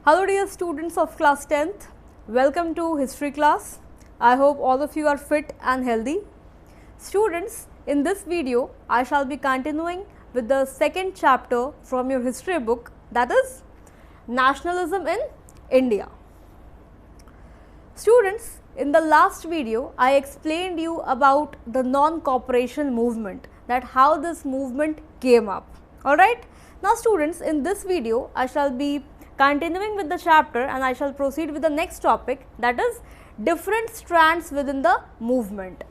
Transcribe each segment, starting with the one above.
Hello dear students of class 10th, welcome to history class. I hope all of you are fit and healthy. Students, in this video I shall be continuing with the second chapter from your history book, that is Nationalism in India. Students, in the last video I explained you about the non-cooperation movement, that how this movement came up. Alright. Now students, in this video I shall be continuing with the chapter and I shall proceed with the next topic, that is different strands within the movement.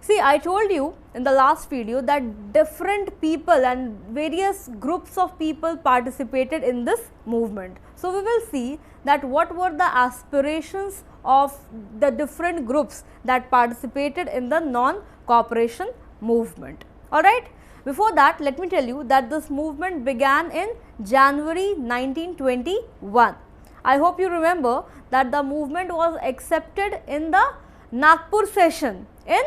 See, I told you in the last video that different people and various groups of people participated in this movement. So, we will see that what were the aspirations of the different groups that participated in the non-cooperation movement. Alright. Before that, let me tell you that this movement began in January 1921. I hope you remember that the movement was accepted in the Nagpur session in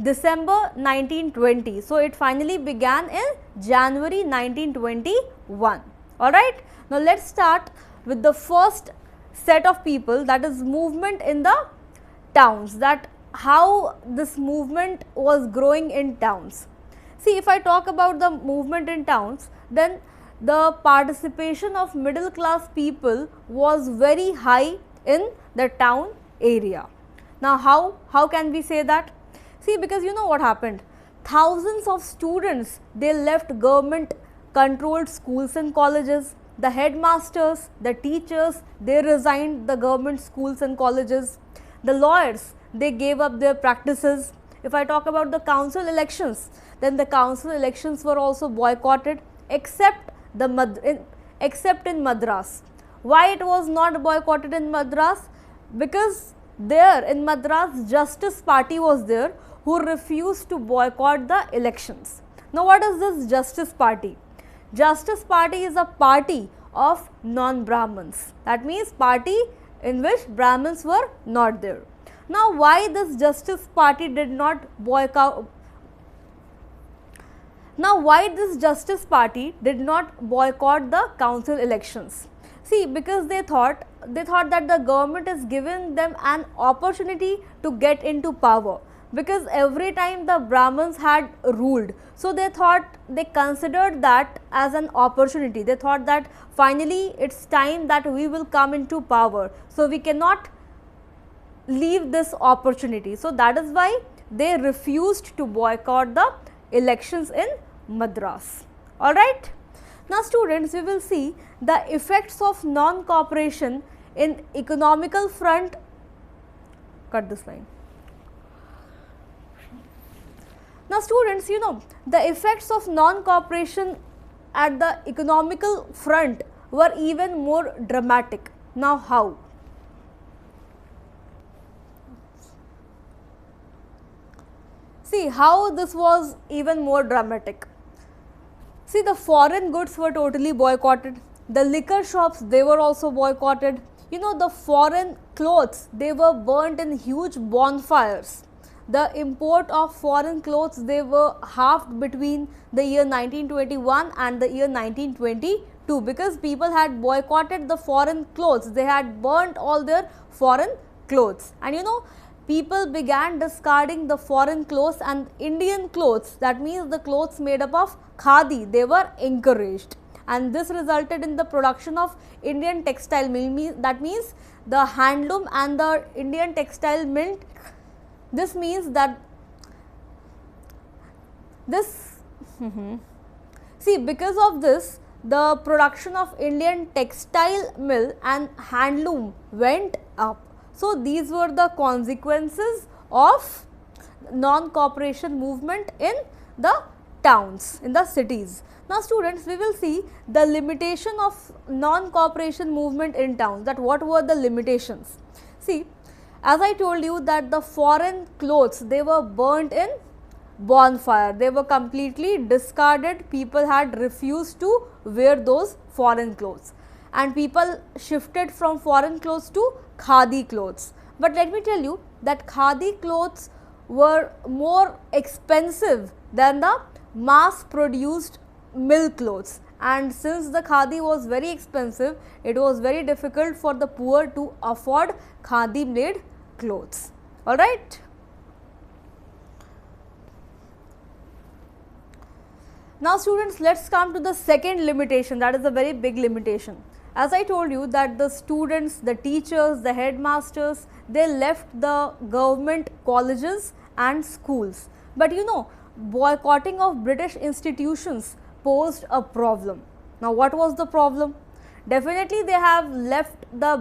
December 1920. So, it finally began in January 1921. Alright. Now, let us start with the first set of people, that is movement in the towns, that how this movement was growing in towns. See, if I talk about the movement in towns, then the participation of middle class people was very high in the town area. Now, how can we say that? See, because you know what happened, thousands of students, they left government controlled schools and colleges, the headmasters, the teachers, they resigned the government schools and colleges, the lawyers, they gave up their practices. If I talk about the council elections, then the council elections were also boycotted except in Madras. Why it was not boycotted in Madras? Because there in Madras, Justice Party was there who refused to boycott the elections. Now, what is this Justice Party? Justice Party is a party of non-Brahmins. That means party in which Brahmins were not there. Now, why this Justice Party did not boycott? Now, why this Justice Party did not boycott the council elections? See, because they thought that the government is giving them an opportunity to get into power, because every time the Brahmins had ruled, so they considered that as an opportunity. They thought that finally it's time that we will come into power, so we cannot leave this opportunity. So, that is why they refused to boycott the elections in Madras. Alright. Now, students, we will see the effects of non-cooperation in economical front. Cut this line. Now, students, you know, the effects of non-cooperation at the economical front were even more dramatic. Now, how? See how this was even more dramatic. See, the foreign goods were totally boycotted. The liquor shops, they were also boycotted. You know, the foreign clothes, they were burnt in huge bonfires. The import of foreign clothes, they were halved between the year 1921 and the year 1922, because people had boycotted the foreign clothes. They had burnt all their foreign clothes. And you know, people began discarding the foreign clothes and Indian clothes, that means the clothes made up of khadi, they were encouraged, and this resulted in the production of Indian textile mill. That means the handloom and the Indian textile mill. This means that see, because of this, the production of Indian textile mill and handloom went up. So, these were the consequences of non-cooperation movement in the towns, in the cities. Now, students, we will see the limitation of non-cooperation movement in towns, that what were the limitations. See, as I told you that the foreign clothes, they were burnt in bonfire. They were completely discarded. People had refused to wear those foreign clothes, and people shifted from foreign clothes to khadi clothes. But let me tell you that khadi clothes were more expensive than the mass produced mill clothes, and since the khadi was very expensive, it was very difficult for the poor to afford khadi made clothes. Alright. Now students, let us come to the second limitation, that is a very big limitation. As I told you that the students, the teachers, the headmasters, they left the government colleges and schools. But you know, boycotting of British institutions posed a problem. Now what was the problem? Definitely they have left the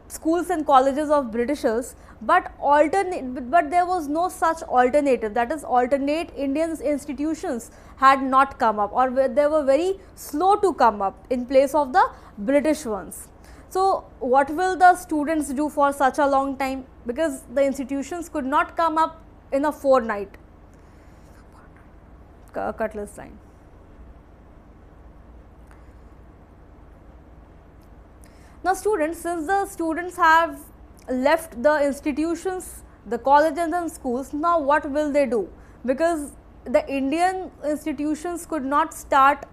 schools and colleges of Britishers, but there was no such alternative, that is alternate Indian institutions had not come up, or they were very slow to come up in place of the British ones. So what will the students do for such a long time, because the institutions could not come up in a fortnight. Cutlass line. Now students, since the students have left the institutions, the colleges and schools, now what will they do? Because the Indian institutions could not start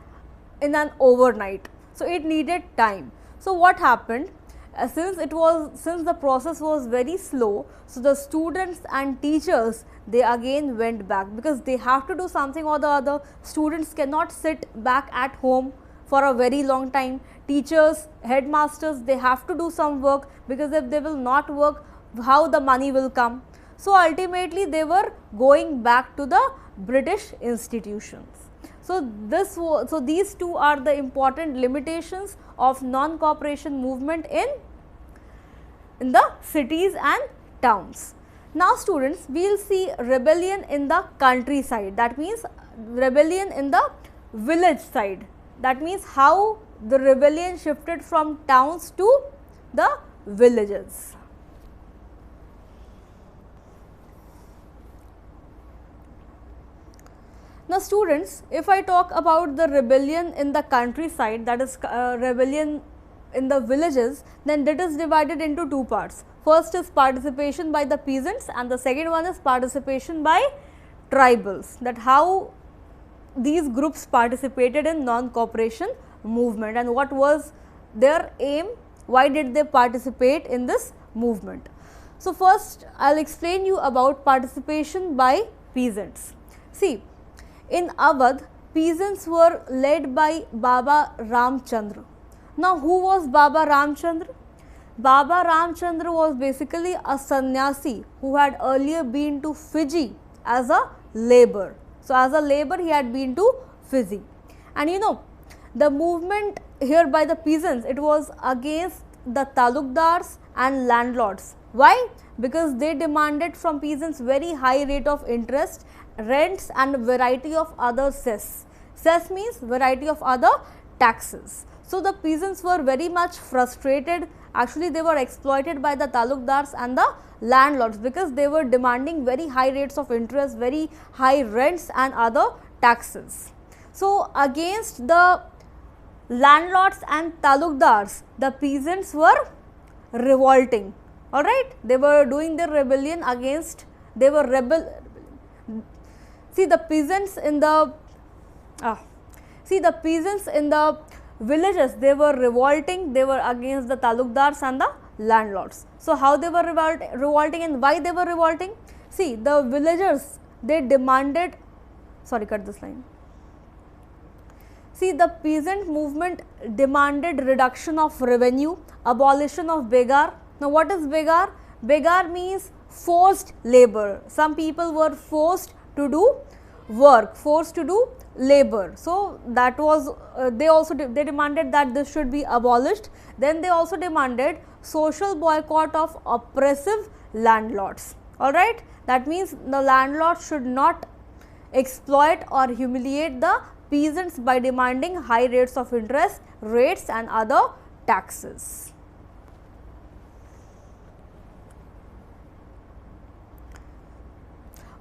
in an overnight, so it needed time. So what happened? Since the process was very slow, so the students and teachers, they again went back, because they have to do something or the other. Students cannot sit back at home for a very long time. Teachers, headmasters, they have to do some work, because if they will not work, how the money will come? So ultimately they were going back to the British institutions. So these two are the important limitations of non-cooperation movement in the cities and towns. Now students, we will see rebellion in the countryside, that means rebellion in the village side. That means how the rebellion shifted from towns to the villages. Now students, if I talk about the rebellion in the countryside, that is rebellion in the villages, then that is divided into two parts. First is participation by the peasants, and the second one is participation by tribals, that how these groups participated in non-cooperation movement and what was their aim, why did they participate in this movement. So first I will explain you about participation by peasants. See, in Awadh, peasants were led by Baba Ramchandra. Now who was Baba Ramchandra? Baba Ramchandra was basically a sannyasi who had earlier been to Fiji as a labor. So as a labor he had been to Fiji, and you know, the movement here by the peasants, it was against the talukdars and landlords. Why? Because they demanded from peasants very high rate of interest, rents and variety of other cess. Cess means variety of other taxes. So the peasants were very much frustrated. Actually they were exploited by the talukdars and the landlords, because they were demanding very high rates of interest, very high rents and other taxes. So against the landlords and talukdars, the peasants were revolting. Alright, they were doing their rebellion against, they were see the peasants in the villages, they were revolting, they were against the talukdars and the landlords. So how they were revolting and why they were revolting? See, the villagers, they demanded, sorry, cut this line. See, the peasant movement demanded reduction of revenue, abolition of begar. Now what is begar? Begar means forced labor. Some people were forced to do work, forced to do labor. So that was they demanded that this should be abolished. Then they also demanded social boycott of oppressive landlords. Alright, that means the landlords should not exploit or humiliate the peasants by demanding high rates of interest, rates and other taxes.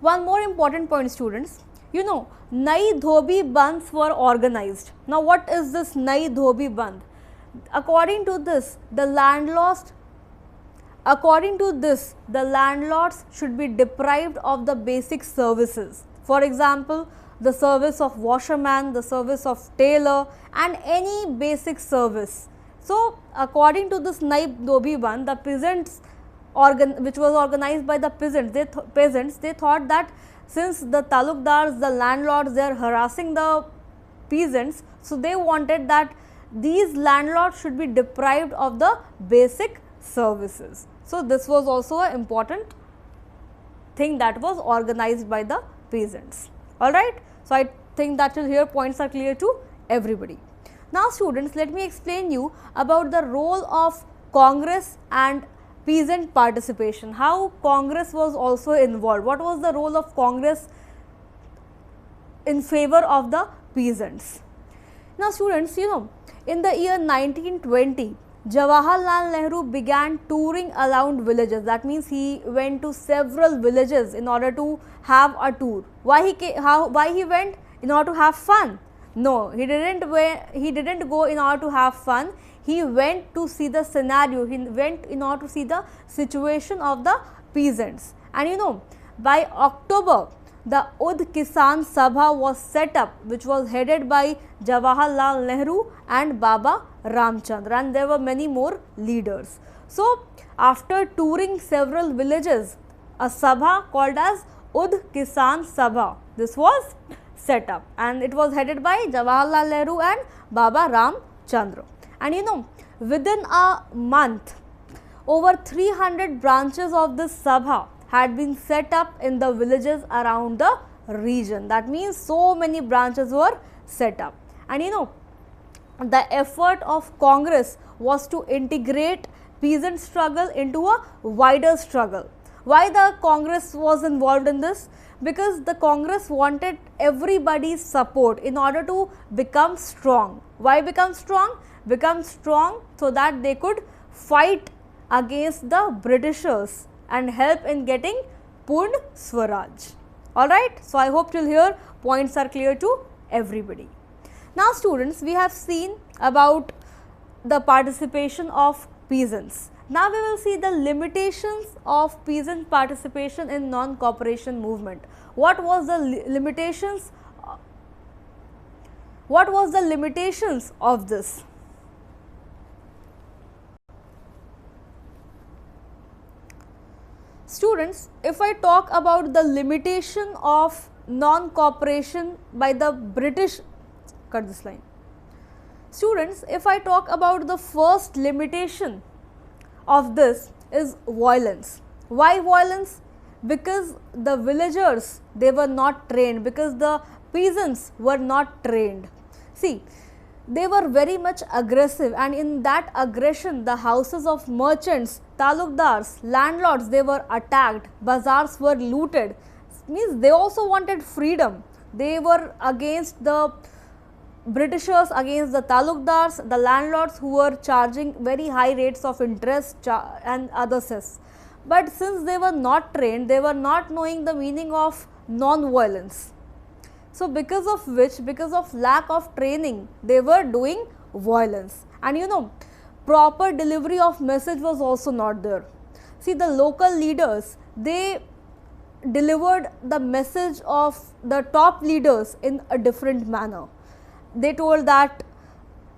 One more important point, students. You know, Nai Dhobi Bandhs were organized. Now, what is this Nai Dhobi Bandh? According to this, the landlords should be deprived of the basic services. For example, the service of washerman, the service of tailor, and any basic service. So, according to this Nai Dhobi Bandh, the peasants which was organized by the peasants, they thought that since the talukdars, the landlords, they are harassing the peasants, so they wanted that these landlords should be deprived of the basic services. So, this was also an important thing that was organized by the peasants. Alright. So, I think that till here points are clear to everybody. Now, students, let me explain you about the role of Congress and peasant participation, how Congress was also involved, what was the role of Congress in favor of the peasants. Now, students, you know, in the year 1920, Jawaharlal Nehru began touring around villages. That means he went to several villages in order to have a tour. Why he went? In order to have fun? No, he didn't go in order to have fun. He went to see the scenario, he went in order to see the situation of the peasants. And you know, by October, the Ud Kisan Sabha was set up, which was headed by Jawaharlal Nehru and Baba Ramchandra, and there were many more leaders. So, after touring several villages, a Sabha called as Ud Kisan Sabha, this was set up, and it was headed by Jawaharlal Nehru and Baba Ramchandra. And you know, within a month, over 300 branches of this Sabha had been set up in the villages around the region. That means so many branches were set up. And you know, the effort of Congress was to integrate peasant struggle into a wider struggle. Why the Congress was involved in this? Because the Congress wanted everybody's support in order to become strong. Why become strong? Become strong so that they could fight against the Britishers and help in getting Purn Swaraj. Alright, so I hope till here points are clear to everybody. Now, students, we have seen about the participation of peasants. Now, we will see the limitations of peasant participation in non-cooperation movement. What was the limitations? What was the limitations of this? Students, if I talk about the limitation of non-cooperation by the British, cut this line. Students, if I talk about the first limitation of this is violence. Why violence? Because the villagers, they were not trained, because the peasants were not trained. See, they were very much aggressive, and in that aggression, the houses of merchants, talukdars, landlords, they were attacked, bazaars were looted. Means they also wanted freedom. They were against the Britishers, against the talukdars, the landlords who were charging very high rates of interest and other cess. But since they were not trained, they were not knowing the meaning of non-violence. So, because of which, because of lack of training, they were doing violence. And you know, proper delivery of message was also not there. See, the local leaders, they delivered the message of the top leaders in a different manner. They told that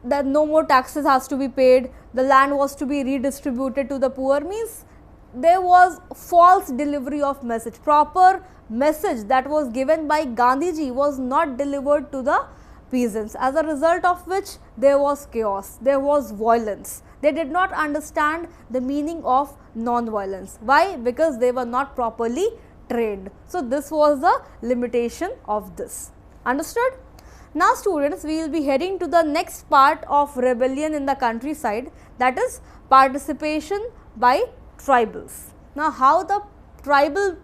no more taxes has to be paid, the land was to be redistributed to the poor. Means there was false delivery of message. Proper message that was given by Gandhiji was not delivered to the peasants, as a result of which there was chaos, there was violence. They did not understand the meaning of non-violence. Why? Because they were not properly trained. So, this was the limitation of this. Understood? Now, students, we will be heading to the next part of rebellion in the countryside, that is participation by tribals. Now, how the tribals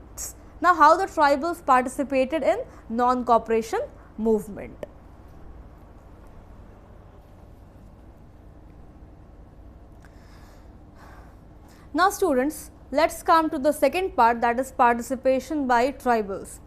participated in non-cooperation movement. Now, students, let's come to the second part, that is participation by tribals.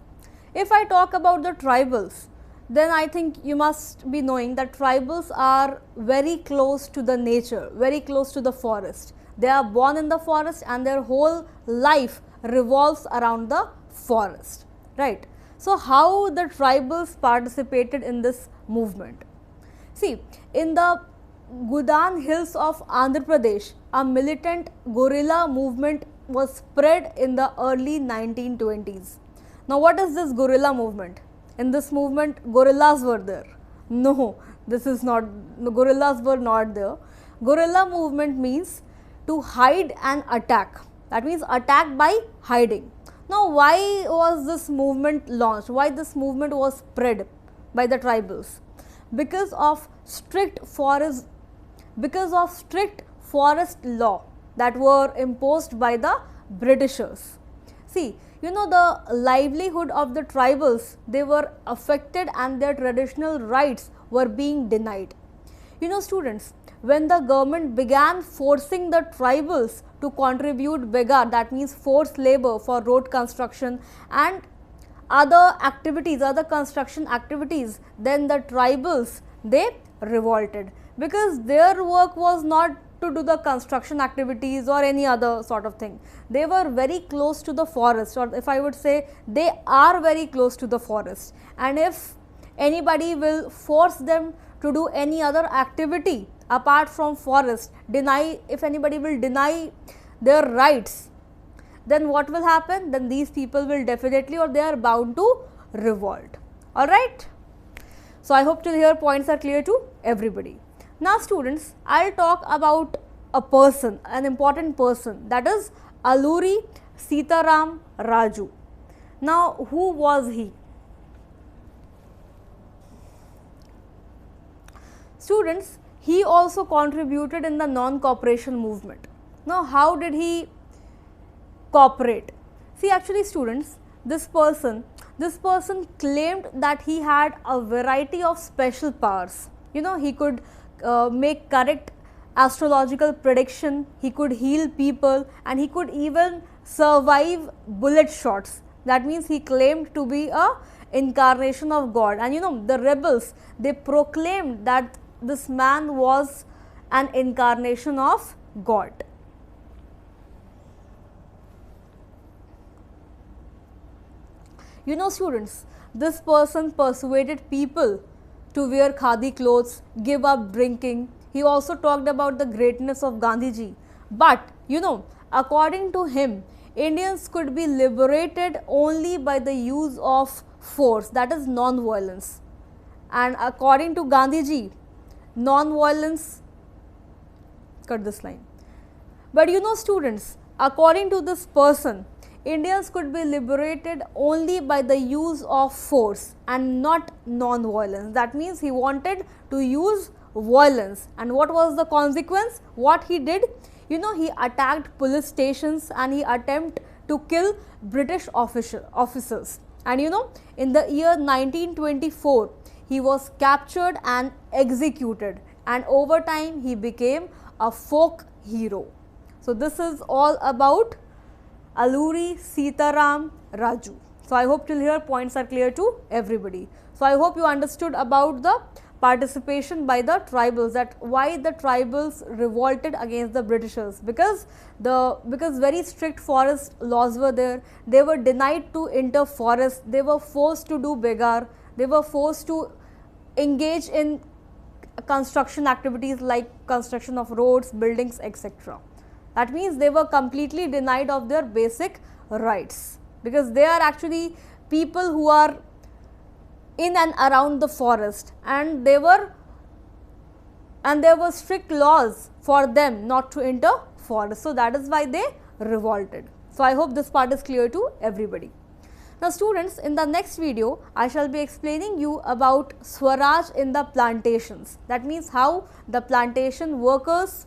If I talk about the tribals, then I think you must be knowing that tribals are very close to the nature, very close to the forest. They are born in the forest and their whole life revolves around the forest, right? So, how the tribals participated in this movement? See, in the Gudan hills of Andhra Pradesh, a militant guerrilla movement was spread in the early 1920s. Now, what is this guerrilla movement? In this movement, guerrillas were there. No, this is not, the guerrillas were not there. Guerrilla movement means to hide and attack. That means attack by hiding. Now, why was this movement launched? Why this movement was spread by the tribals? Because of strict forest law that were imposed by the Britishers. See, you know, the livelihood of the tribals, they were affected and their traditional rights were being denied. You know, students, when the government began forcing the tribals to contribute begar, that means forced labor for road construction and other activities, other construction activities, then the tribals, they revolted, because their work was not to do the construction activities or any other sort of thing. They were very close to the forest, or if I would say, they are very close to the forest, and if anybody will force them to do any other activity apart from forest, if anybody will deny their rights, then what will happen? Then these people will definitely, or they are bound to revolt. Alright. So, I hope till here points are clear to everybody. Now, students, I will talk about a person, an important person, that is Alluri Sitaram Raju. Now, who was he? Students, he also contributed in the non-cooperation movement. Now, how did he cooperate? See, actually, students, this person claimed that he had a variety of special powers. You know, he could make correct astrological prediction, he could heal people, and he could even survive bullet shots. That means he claimed to be a incarnation of God. And you know, the rebels, they proclaimed that this man was an incarnation of God. You know, students, this person persuaded people to wear khadi clothes, give up drinking. He also talked about the greatness of Gandhiji. But, you know, according to him, Indians could be liberated only by the use of force, that is non-violence. And according to Gandhiji, non-violence, cut this line. But you know, students, according to this person, Indians could be liberated only by the use of force and not non-violence. That means he wanted to use violence. And what was the consequence? What he did? You know, he attacked police stations and he attempted to kill British officers. And you know, in the year 1924, he was captured and executed. And over time, he became a folk hero. So, this is all about Alluri Sitaram Raju. So, I hope till here points are clear to everybody. So, I hope you understood about the participation by the tribals, that why the tribals revolted against the Britishers, because very strict forest laws were there. They were denied to enter forest, they were forced to do begar, they were forced to engage in construction activities like construction of roads, buildings, etc. That means they were completely denied of their basic rights, because they are actually people who are in and around the forest, and there were strict laws for them not to enter forest. So, that is why they revolted. So, I hope this part is clear to everybody. Now, students, in the next video, I shall be explaining you about Swaraj in the plantations. That means how the plantation workers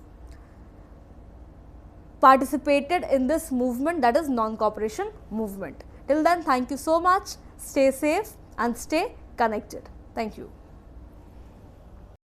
participated in this movement, that is non-cooperation movement. Till then, thank you so much. Stay safe and stay connected. Thank you.